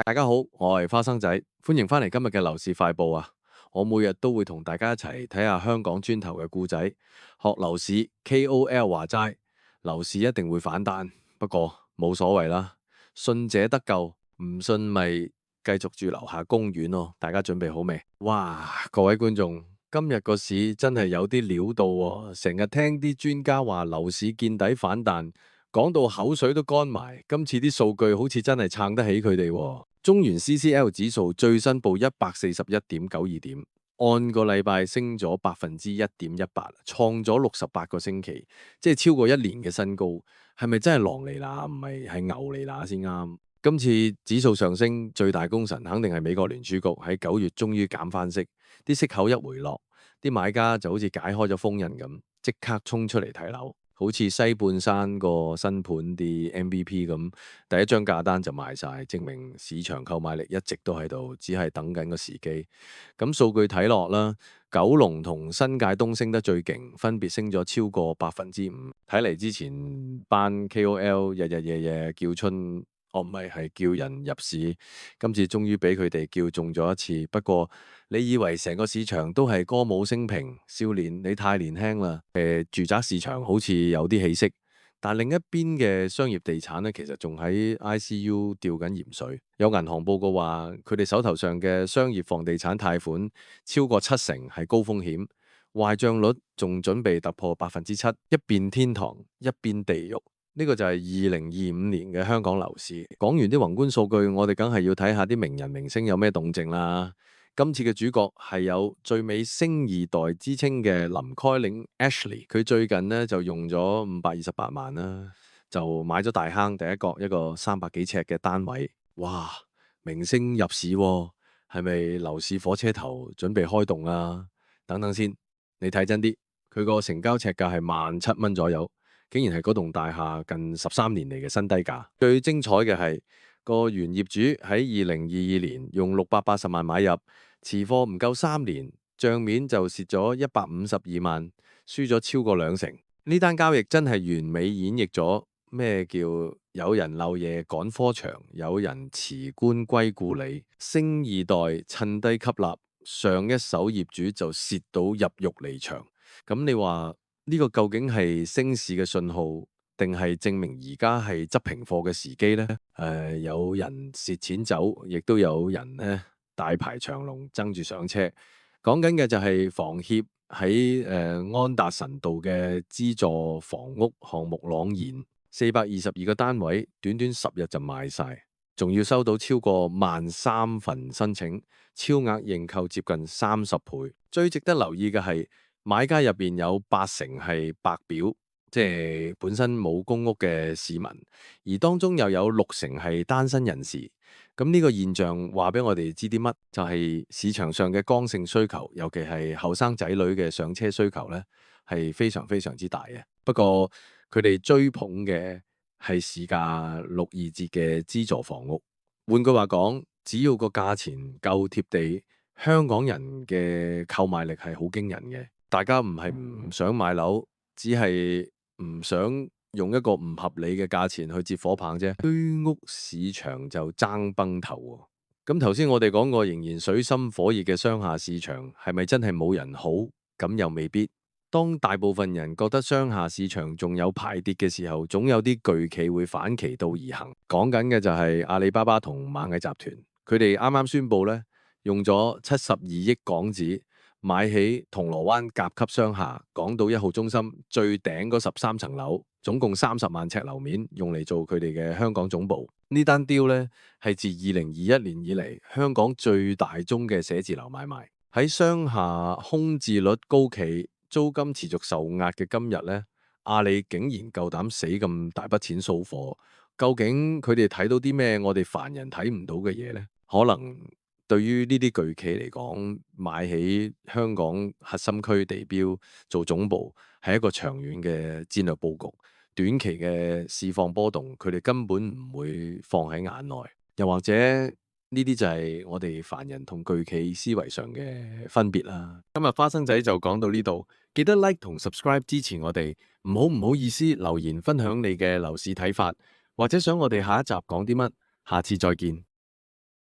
大家好，我係花生仔，歡迎翻嚟今日嘅樓市快報啊！我每日都會同大家一齊睇下香港磚頭嘅故仔，學樓市 KOL 話齋，樓市一定會反彈，不過冇所謂啦，信者得救，唔信咪繼續住樓下公園咯。大家準備好未？哇，各位觀眾，今日個市真係有啲料到喎，成日聽啲專家話樓市見底反彈。講到口水都乾埋，今次啲數據好似真係撐得起佢哋喎。中原 CCL 指數最新報141.92點，按個禮拜升咗1.18%，創咗68個星期，即係超過1年嘅新高。係咪真係狼嚟啦？唔係，係牛嚟啦先啱。今次指數上升最大功臣肯定係美國聯儲局喺9月終於減翻息，啲息口一回落，啲買家就好似解開咗封印咁，即刻衝出嚟睇樓。好似西半山個新盤啲 MVP 咁，第一張價單就賣晒，證明市場購買力一直都喺度，只係等緊個時機。咁數據睇落啦，九龍同新界東升得最勁，分別升咗超過5%。睇嚟之前班 KOL 日日夜夜叫春，唔係叫人入市，今次終於俾佢哋叫中咗一次。不過你以為成個市場都係歌舞升平？少年你太年輕啦。住宅市場好似有啲起色，但另一邊嘅商業地產咧，其實仲喺 ICU 吊緊鹽水。有銀行報告話，佢哋手頭上嘅商業房地產貸款超過70%係高風險，壞賬率仲準備突破7%，一邊天堂一邊地獄。呢個就係2025年嘅香港樓市。講完啲宏觀數據，我哋梗係要睇下啲名人明星有咩動靜啦。今次嘅主角係有最美星二代之稱嘅林開嶺 Ashley，佢最近呢就用咗528萬啦，就買咗大坑第一角一個300幾尺嘅單位。哇！明星入市喎，係咪樓市火車頭準備開動啊？等等先，你睇真啲，佢個成交尺價係17,000蚊左右。竟然係嗰棟大廈近13年嚟嘅新低價。最精彩嘅係個原業主喺2022年用680萬買入，持貨唔夠3年，帳面就蝕咗152萬，輸咗超過2成。呢單交易真係完美演繹咗咩叫有人漏夜趕科場，有人辭官歸故里。星二代趁低吸納，上一手業主就蝕到入獄離場。咁你話呢個究竟係升市嘅信號，定係證明而家係執平貨嘅時機呢？有人蝕錢走，亦都有人呢大排長龍爭住上車。講緊嘅就係房協喺安達臣道嘅資助房屋項目朗然，422個單位，短短10日就賣晒，仲要收到超過13000份申請，超額認購接近30倍。最值得留意嘅係，買家入邊有80%係白表，即係本身冇公屋嘅市民，而當中又有60%係單身人士。咁呢個現象話俾我哋知啲乜？就係市場上嘅剛性需求，尤其係後生仔女嘅上車需求呢，係非常非常之大嘅。不過佢哋追捧嘅係市價62折嘅資助房屋。換句話講，只要個價錢夠貼地，香港人嘅購買力係好驚人嘅。大家唔係唔想買樓，只係唔想用一個唔合理嘅價錢去接火棒啫。居屋市場就爭崩頭喎。咁頭先我哋講過，仍然水深火熱嘅商廈市場，係咪真係冇人好？咁又未必。當大部分人覺得商廈市場仲有排跌嘅時候，總有啲巨企會反其道而行。講緊嘅就係阿里巴巴同螞蟻集團，佢哋啱啱宣布呢，用咗72億港紙，買起銅鑼灣甲級商廈港島1號中心最頂嗰13層樓，總共30萬尺樓面，用嚟做佢哋嘅香港總部。呢單 deal 呢，係自2021年以嚟香港最大宗嘅寫字樓買賣。喺商廈空置率高企、租金持續受壓嘅今日呢，阿里竟然夠膽死咁大筆錢掃貨，究竟佢哋睇到啲咩我哋凡人睇唔到嘅嘢呢？可能對於呢啲巨企嚟講，買起香港核心區地標做總部係一個長遠嘅戰略佈局。短期嘅市況波動，佢哋根本唔會放喺眼內。又或者呢啲就係我哋凡人同巨企思維上嘅分別啦。今日花生仔就講到呢度，記得 like 同 subscribe 支持我哋。唔好意思留言分享你嘅樓市睇法，或者想我哋下一集講啲乜，下次再見。